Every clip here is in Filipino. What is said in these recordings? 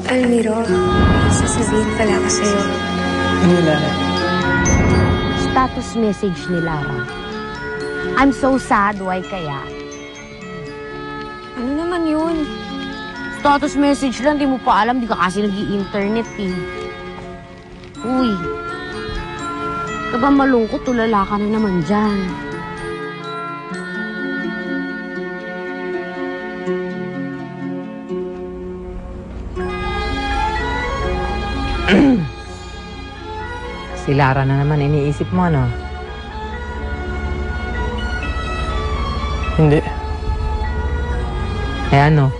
Almiro, may sasabihin pala ako sa'yo. Ano yun, Lara? Status message ni Lara. I'm so sad, why kaya? Ano naman yun? Status message lang, di mo pa alam, di ka kasi nag-i-internet eh. Uy, kapag malungkot, tulala ka na naman dyan. Si Lara na naman iniisip mo, ano? Hindi. Eh ano?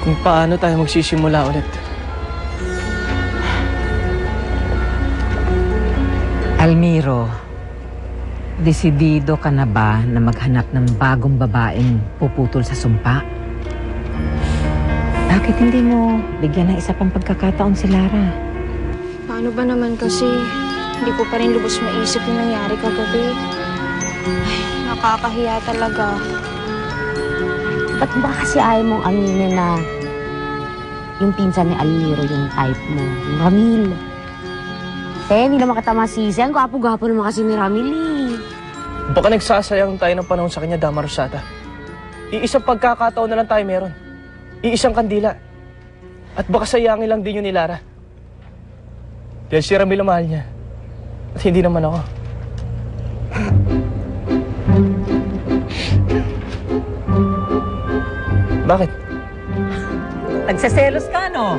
Kung paano tayo magsisimula ulit. Almiro, desidido ka na ba na maghanap ng bagong babaeng puputol sa sumpa? Bakit hindi mo bigyan ng isa pang pagkakataon si Lara? Paano ba naman kasi hindi ko pa rin lubos maisip yung nangyari kagabi? Ay, nakakahiya talaga. Ba't ba kasi ayaw mong aminin na yung pinsan ni Almiro yung type mo? Yung Ramil. Hindi naman kita masisi. Ang gwapo-gwapo naman kasi ni Ramil eh. Baka nagsasayang tayo ng panahon sa kanya, Dama Rosata. Iisang pagkakataon na lang tayo meron. Iisang kandila. At baka sayangin lang din yun ni Lara. Dahil si Ramil ang mahal niya. At hindi naman ako. Bakit? Nagseselos ka, no?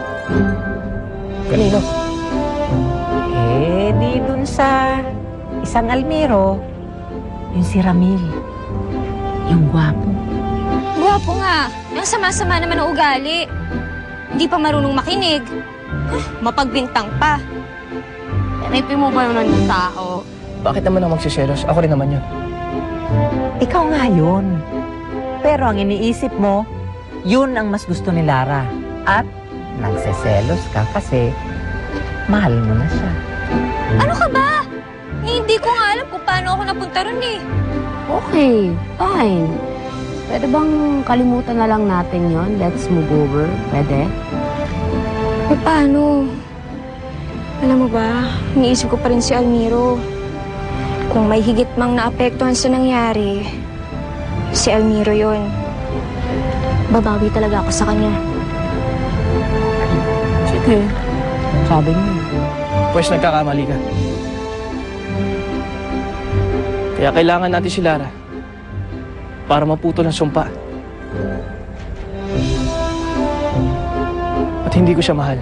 Kanino? Eh, di dun sa isang Almiro, yung si Ramil. Yung gwapo. Gwapo nga. Yung sama-sama naman ang ugali. Hindi pa marunong makinig. Mapagbintang pa. Pinipin mo ba yun ng tao? Bakit naman ako magsiselos? Ako rin naman yun. Ikaw nga yun. Pero ang iniisip mo, yun ang mas gusto ni Lara. At nagseselos ka kasi mahal mo na siya. Ano ka ba? Hindi ko nga alam kung paano ako napunta ron eh. Okay, fine. Pwede bang kalimutan na lang natin yon? Let's move over. Pwede? Eh paano? Alam mo ba, iniisip ko pa rin si Almiro. Kung may higit mang naapektuhan sa nangyari, si Almiro yon. Babawi talaga ako sa kanya. Sige. Sabi niyo. Pues nagkakamali ka. Kaya kailangan natin si Lara para maputol ang sumpa. At hindi ko siya mahal.